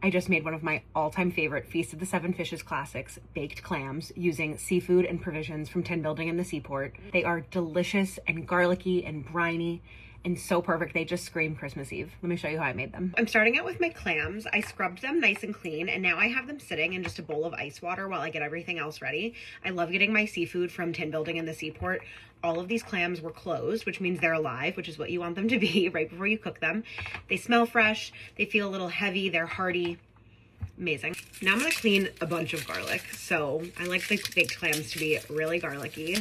I just made one of my all-time favorite Feast of the Seven Fishes classics, baked clams, using seafood and provisions from Tin Building in the Seaport. They are delicious and garlicky and briny and so perfect. They just scream Christmas Eve. Let me show you how I made them. I'm starting out with my clams. I scrubbed them nice and clean, and now I have them sitting in just a bowl of ice water while I get everything else ready. I love getting my seafood from Tin Building in the Seaport. All of these clams were closed, which means they're alive, which is what you want them to be right before you cook them. They smell fresh. They feel a little heavy. They're hearty. Amazing. Now I'm gonna clean a bunch of garlic. So I like the baked clams to be really garlicky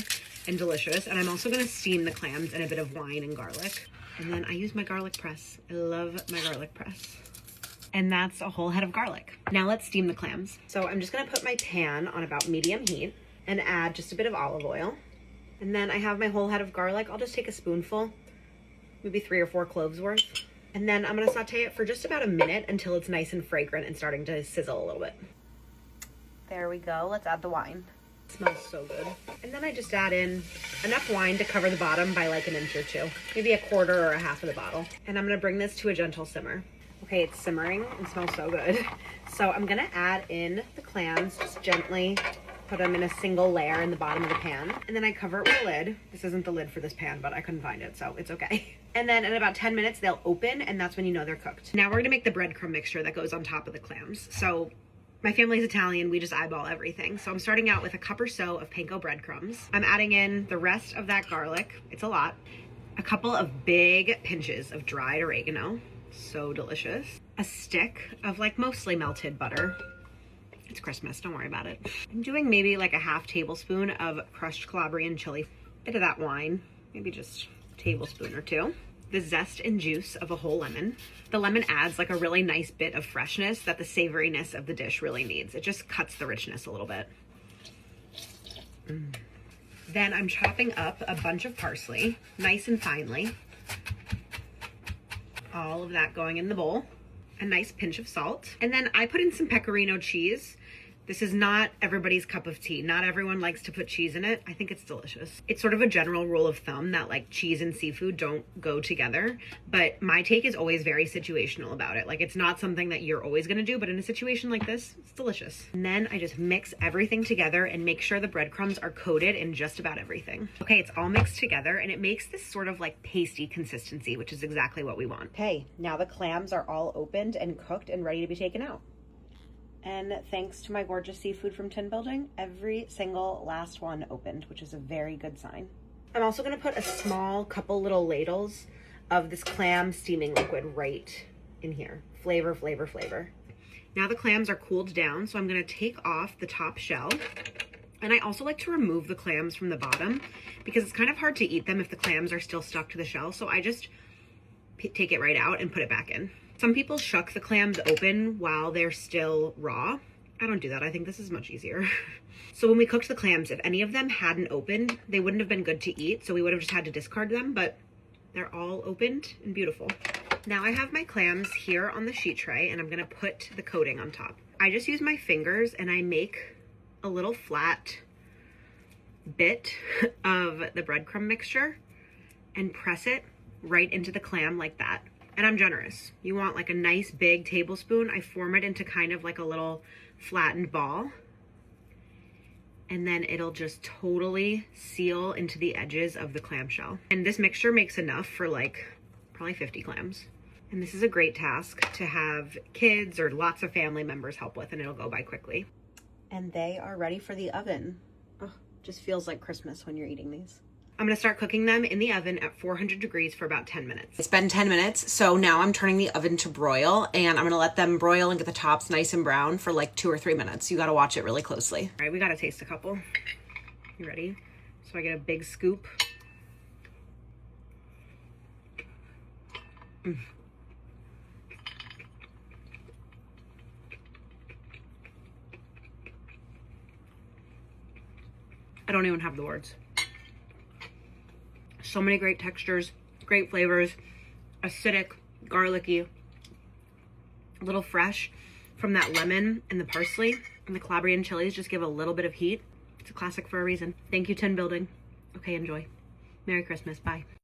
and delicious. And I'm also gonna steam the clams in a bit of wine and garlic. And then I use my garlic press. I love my garlic press. And that's a whole head of garlic. Now let's steam the clams. So I'm just gonna put my pan on about medium heat and add just a bit of olive oil. And then I have my whole head of garlic. I'll just take a spoonful, maybe 3 or 4 cloves worth. And then I'm gonna saute it for just about a minute until it's nice and fragrant and starting to sizzle a little bit. There we go. Let's add the wine. It smells so good. And then I just add in enough wine to cover the bottom by like an inch or 2, maybe a quarter or a half of the bottle. And I'm gonna bring this to a gentle simmer. Okay, it's simmering and smells so good. So I'm gonna add in the clams, just gently put them in a single layer in the bottom of the pan. And then I cover it with a lid. This isn't the lid for this pan, but I couldn't find it, so it's okay. And then in about 10 minutes, they'll open, and that's when you know they're cooked. Now we're gonna make the breadcrumb mixture that goes on top of the clams. So my family's Italian, we just eyeball everything. So I'm starting out with a cup or so of panko breadcrumbs. I'm adding in the rest of that garlic, it's a lot. A couple of big pinches of dried oregano, so delicious. A stick of like mostly melted butter. It's Christmas, don't worry about it. I'm doing maybe like a half tablespoon of crushed Calabrian chili. Bit of that wine, maybe just a tablespoon or 2. The zest and juice of a whole lemon. The lemon adds like a really nice bit of freshness that the savoriness of the dish really needs. It just cuts the richness a little bit. Then I'm chopping up a bunch of parsley, nice and finely. All of that going in the bowl. A nice pinch of salt. And then I put in some pecorino cheese. This is not everybody's cup of tea. Not everyone likes to put cheese in it. I think it's delicious. It's sort of a general rule of thumb that like cheese and seafood don't go together, but my take is always very situational about it. Like it's not something that you're always gonna do, but in a situation like this, it's delicious. And then I just mix everything together and make sure the breadcrumbs are coated in just about everything. Okay, it's all mixed together and it makes this sort of like pasty consistency, which is exactly what we want. Okay, now the clams are all opened and cooked and ready to be taken out. And thanks to my gorgeous seafood from Tin Building, every single last one opened, which is a very good sign. I'm also gonna put a small couple little ladles of this clam steaming liquid right in here. Flavor, flavor, flavor. Now the clams are cooled down, so I'm gonna take off the top shell. And I also like to remove the clams from the bottom because it's kind of hard to eat them if the clams are still stuck to the shell. So I just take it right out and put it back in. Some people shuck the clams open while they're still raw. I don't do that. I think this is much easier. So when we cooked the clams, if any of them hadn't opened, they wouldn't have been good to eat. So we would have just had to discard them, but they're all opened and beautiful. Now I have my clams here on the sheet tray and I'm gonna put the coating on top. I just use my fingers and I make a little flat bit of the breadcrumb mixture and press it right into the clam like that. And I'm generous. You want like a nice big tablespoon. I form it into kind of like a little flattened ball. And then it'll just totally seal into the edges of the clamshell. And this mixture makes enough for like probably 50 clams. And this is a great task to have kids or lots of family members help with, and it'll go by quickly. And they are ready for the oven. Oh, just feels like Christmas when you're eating these. I'm gonna start cooking them in the oven at 400 degrees for about 10 minutes. It's been 10 minutes, so now I'm turning the oven to broil, and I'm gonna let them broil and get the tops nice and brown for like 2 or 3 minutes. You gotta watch it really closely. All right, we gotta taste a couple. You ready? So I get a big scoop. I don't even have the words. So many great textures, great flavors, acidic, garlicky, a little fresh from that lemon and the parsley, and the Calabrian chilies just give a little bit of heat. It's a classic for a reason. Thank you, Tin Building. Okay, enjoy. Merry Christmas, bye.